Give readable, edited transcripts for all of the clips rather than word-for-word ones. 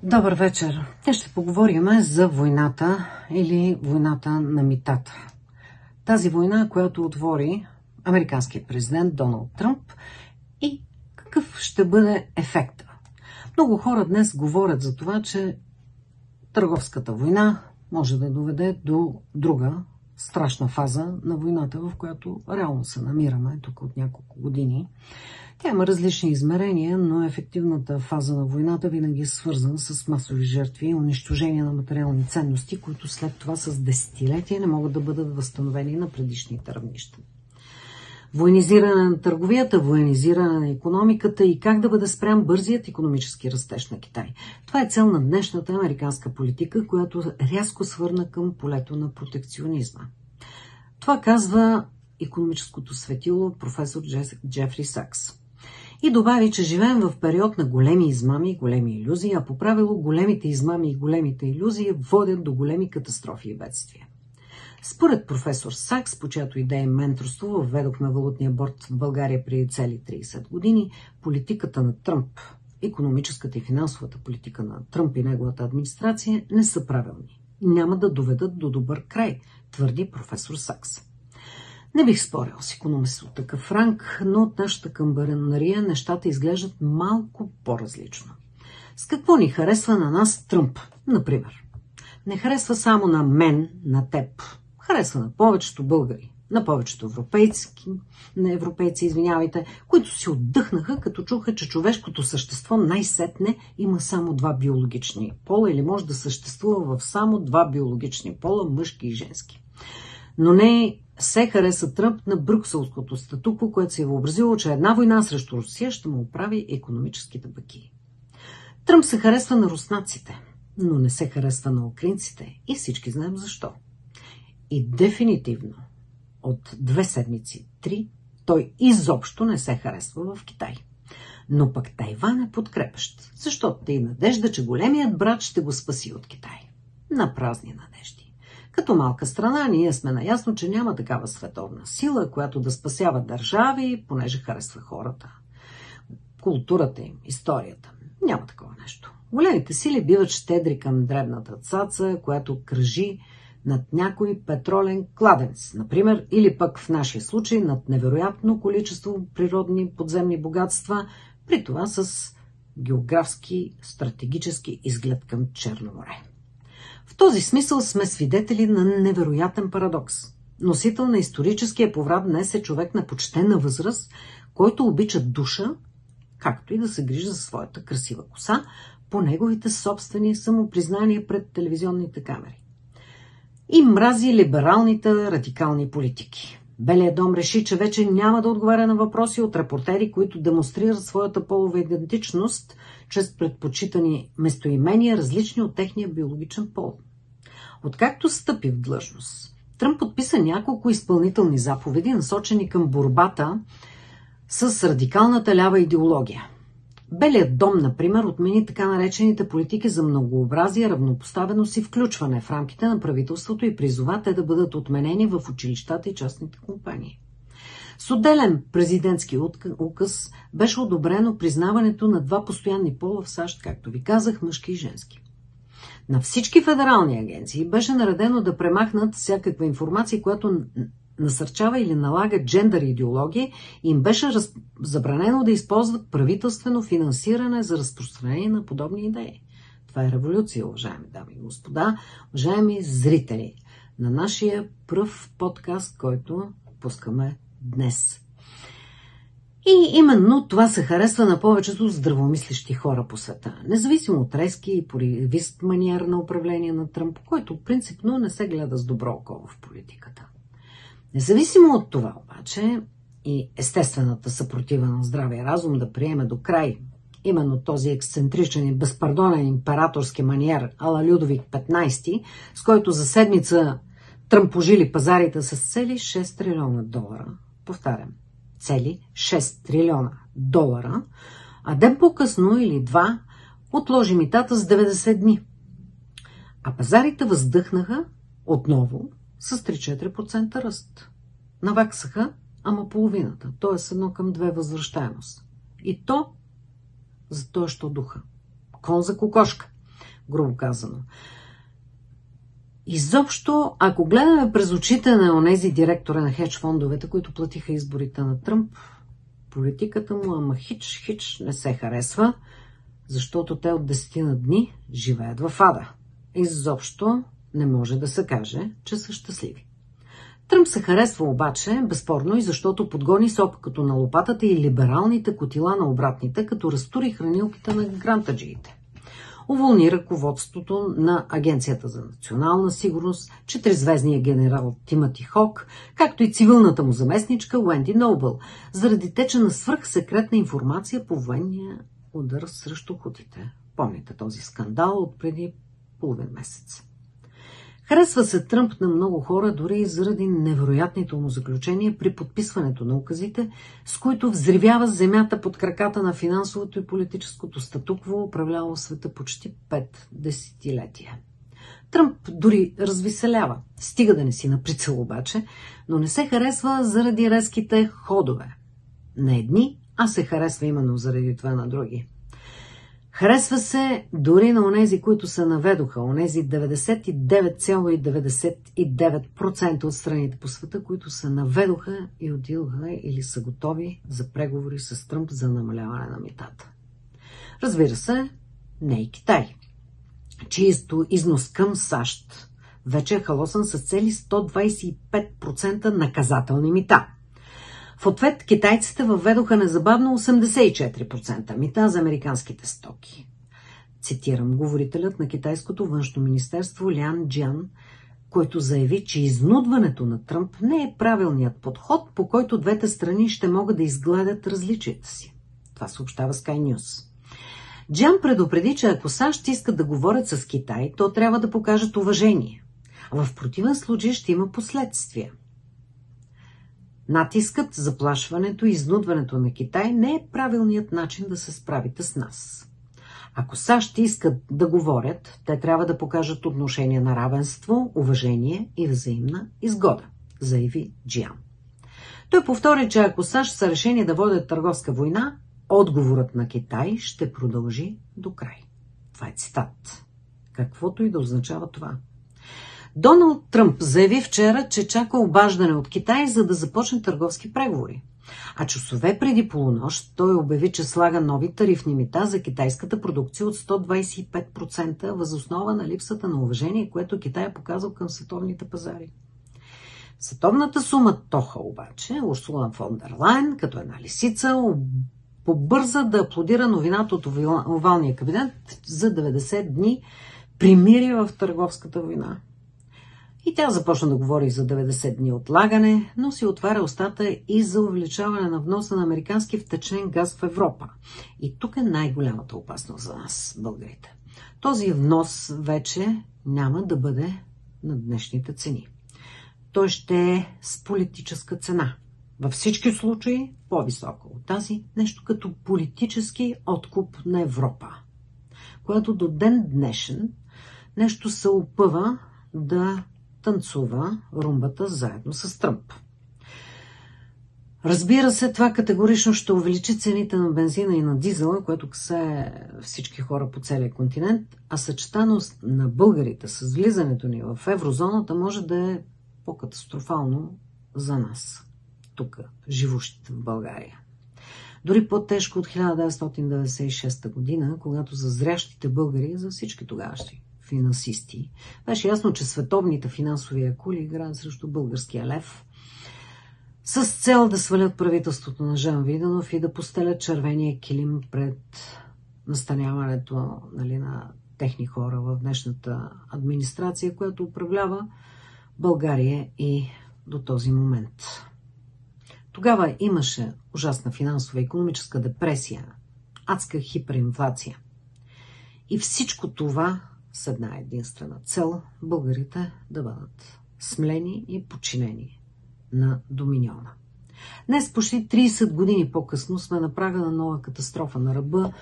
Добър вечер. Днес ще поговорим за войната или войната на митата. Тази война, която отвори американският президент Доналд Тръмп, и какъв ще бъде ефекта. Много хора днес говорят за това, че търговската война може да доведе до друга страшна фаза на войната, в която реално се намираме тук от няколко години. Тя има различни измерения, но ефективната фаза на войната винаги е свързана с масови жертви и унищожение на материални ценности, които след това с десетилетия не могат да бъдат възстановени на предишните равнища. Военизиране на търговията, военизиране на икономиката и как да бъде спрян бързият икономически растеж на Китай. Това е цел на днешната американска политика, която рязко свърна към полето на протекционизма. Това казва икономическото светило професор Джефри Сакс. И добави, че живеем в период на големи измами и големи илюзии, а по правило големите измами и големите илюзии водят до големи катастрофи и бедствия. Според професор Сакс, по чиято идея менторство въведохме валутния борд в България преди цели 30 години, политиката на Тръмп, икономическата и финансовата политика на Тръмп и неговата администрация не са правилни. Няма да доведат до добър край, твърди професор Сакс. Не бих спорил с икономист от такъв ранг, но от нашата камбаренария нещата изглеждат малко по-различно. С какво ни харесва на нас Тръмп, например? Не харесва само на мен, на теб. Харесва на повечето българи, на повечето европейци, които си отдъхнаха, като чуха, че човешкото същество най-сетне има само два биологични пола или може да съществува в само два биологични пола, мъжки и женски. Но не се хареса Тръмп на брюкселското статукво, което се е въобразило, че една война срещу Русия ще му оправи икономическите бакии. Тръмп се харесва на руснаците, но не се харесва на украинците и всички знаем защо. И дефинитивно от 2 седмици, 3, той изобщо не се харесва в Китай. Но пък Тайван е подкрепещ, защото те и надежда, че големият брат ще го спаси от Китай. На празни надежди. Като малка страна ние сме наясно, че няма такава световна сила, която да спасява държави, понеже харесва хората. Културата им, историята. Няма такова нещо. Големите сили биват щедри към дребната цаца, която кръжи над някой петролен кладенец, например, или пък в нашия случай над невероятно количество природни подземни богатства, при това с географски, стратегически изглед към Черно море. В този смисъл сме свидетели на невероятен парадокс. Носител на историческия поврат днес е човек на почтена възраст, който обича душа, както и да се грижи за своята красива коса, по неговите собствени самопризнания пред телевизионните камери. И мрази либералните радикални политики. Белият дом реши, че вече няма да отговаря на въпроси от репортери, които демонстрират своята полова идентичност чрез предпочитани местоимения, различни от техния биологичен пол. Откакто стъпи в длъжност, Тръмп подписа няколко изпълнителни заповеди, насочени към борбата с радикалната лява идеология. Белият дом, например, отмени така наречените политики за многообразие, равнопоставеност и включване в рамките на правителството и призова те да бъдат отменени в училищата и частните компании. С отделен президентски указ беше одобрено признаването на 2 постоянни пола в САЩ, както ви казах, мъжки и женски. На всички федерални агенции беше наредено да премахнат всякаква информация, която насърчава или налага джендър идеология и им беше забранено да използват правителствено финансиране за разпространение на подобни идеи. Това е революция, уважаеми дами и господа, уважаеми зрители на нашия пръв подкаст, който пускаме днес. И именно това се харесва на повечето здравомислещи хора по света, независимо от резки и поривист маниер на управление на Тръмп, който принципно не се гледа с добро око в политиката. Независимо от това обаче и естествената съпротива на здравия разум да приеме до край именно този ексцентричен и безпардонен императорски маниер ала Людовик XV, с който за седмица Тръмп ожили пазарите с цели 6 трилиона долара. Повтарям, цели 6 трилиона долара, а ден по-късно или 2 отложи митата с 90 дни. А пазарите въздъхнаха отново с 3-4% ръст. Наваксаха, ама половината, т.е. 1:2 възвръщаемост. И то за той, що духа. Кон за кокошка. грубо казано. Изобщо, ако гледаме през очите на онези директори на хедж фондовете, които платиха изборите на Тръмп, политиката му ама хич не се харесва, защото те от 10 на дни живеят в ада. Изобщо не може да се каже, че са щастливи. Тръмп се харесва обаче, безспорно, и защото подгони сопката на лопатата и либералните котила на обратните, като разтури хранилките на грантаджиите. Уволни ръководството на Агенцията за национална сигурност, 4-звездния генерал Тимати Хок, както и цивилната му заместничка Уенди Нобъл, заради теча на свръхсекретна информация по военния удар срещу хутите. Помните този скандал от преди половин месец. Харесва се Тръмп на много хора, дори и заради невероятните му заключения при подписването на указите, с които взривява земята под краката на финансовото и политическото статукво, управлявало света почти 5 десетилетия. Тръмп дори развеселява, стига да не си на прицел обаче, но не се харесва заради резките ходове на едни, а се харесва именно заради това на други. Харесва се дори на онези, които се наведоха, онези 99,99% от страните по света, които се наведоха и отидоха или са готови за преговори с Тръмп за намаляване на митата. Разбира се, не и Китай, чието износ към САЩ вече е халосан с цели 125% наказателни мита. В ответ китайците въведоха незабавно 84% мита за американските стоки. Цитирам говорителят на китайското външно министерство Лян Джан, който заяви, че изнудването на Тръмп не е правилният подход, по който двете страни ще могат да изгладят различията си. Това съобщава Sky News. Джан предупреди, че ако САЩ искат да говорят с Китай, то трябва да покажат уважение. А в противен случай ще има последствия. Натискът, заплашването и изнудването на Китай не е правилният начин да се справите с нас. Ако САЩ искат да говорят, те трябва да покажат отношение на равенство, уважение и взаимна изгода, заяви Джиан. Той повтори, че ако САЩ са решени да водят търговска война, отговорът на Китай ще продължи до край. Това е цитат. Каквото и да означава това. Доналд Тръмп заяви вчера, че чака обаждане от Китай, за да започне търговски преговори. А часове преди полунощ той обяви, че слага нови тарифни мита за китайската продукция от 125% въз основа на липсата на уважение, което Китай е показал към световните пазари. Световната сума тоха обаче, Урсула фон дер Лайен, като една лисица, побърза да аплодира новината от овалния кабинет за 90 дни примирие в търговската война. И тя започна да говори за 90 дни отлагане, но си отваря устата и за увеличаване на вноса на американски втечнен газ в Европа. И тук е най-голямата опасност за нас, българите. Този внос вече няма да бъде на днешните цени. Той ще е с политическа цена. Във всички случаи по-висока от тази, нещо като политически откуп на Европа, която до ден днешен нещо се опъва да танцува румбата заедно с Тръмп. Разбира се, това категорично ще увеличи цените на бензина и на дизела, което касае всички хора по целия континент, а съчетаност на българите с влизането ни в еврозоната може да е по-катастрофално за нас, тук, живущите в България. Дори по-тежко от 1996 година, когато за зрящите българи, за всички тогавашни финансисти, беше ясно, че световните финансови акули играят срещу българския лев с цел да свалят правителството на Жан Виденов и да постелят червения килим пред настаняването на техни хора в днешната администрация, която управлява България и до този момент. Тогава имаше ужасна финансова и икономическа депресия, адска хиперинфлация. И всичко това с една единствена цел – българите да бъдат смлени и подчинени на доминиона. Днес, почти 30 години по-късно, сме на прага на нова катастрофа, на ръба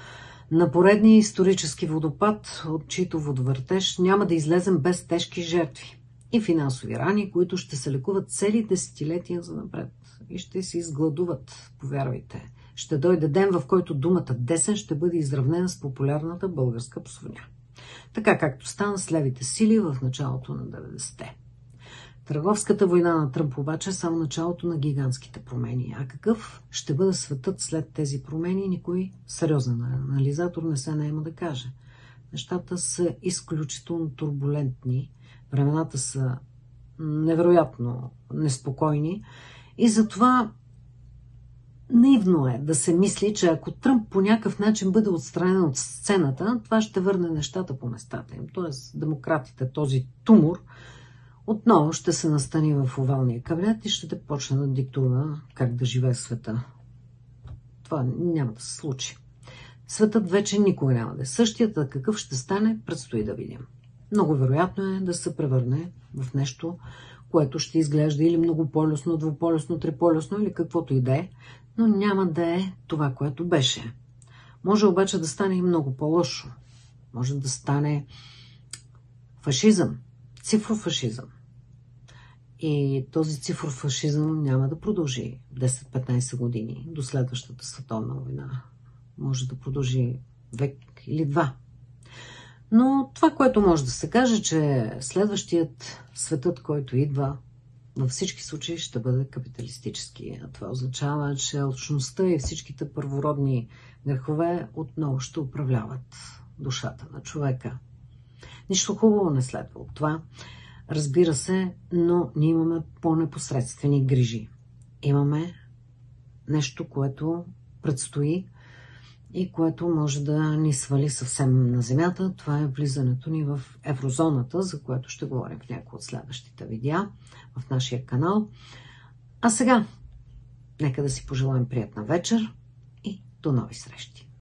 на поредния исторически водопад, от чийто водовъртеж няма да излезем без тежки жертви и финансови рани, които ще се лекуват цели десетилетия за напред и ще се изгладуват, повярвайте. Ще дойде ден, в който думата десен ще бъде изравнена с популярната българска псовня. Така както стана с левите сили в началото на 90-те. Търговската война на Тръмп обаче е само началото на гигантските промени. А какъв ще бъде светът след тези промени, никой сериозен анализатор не се наема да каже. Нещата са изключително турбулентни, времената са невероятно неспокойни и затова наивно е да се мисли, че ако Тръмп по някакъв начин бъде отстранен от сцената, това ще върне нещата по местата им. Тоест демократите, този тумор, отново ще се настани в овалния кабинет и ще почне да диктува как да живее света. Това няма да се случи. Светът вече никога няма да е същият, а какъв ще стане, предстои да видим. Много вероятно е да се превърне в нещо, което ще изглежда или многополюсно, двуполюсно, триполюсно или каквото и да е, но няма да е това, което беше. Може обаче да стане и много по-лошо. Може да стане фашизъм, цифров фашизъм. И този цифров фашизъм няма да продължи 10-15 години до следващата световна война. Може да продължи век или два. Но това, което може да се каже, че следващият светът, който идва, във всички случаи ще бъде капиталистически. А това означава, че алчността и всичките първородни грехове отново ще управляват душата на човека. Нищо хубаво не следва от това. Разбира се, но ние имаме по-непосредствени грижи. Имаме нещо, което предстои и което може да ни свали съвсем на земята. Това е влизането ни в еврозоната, за което ще говорим в някои от следващите видеа в нашия канал. А сега, нека да си пожелаем приятна вечер и до нови срещи!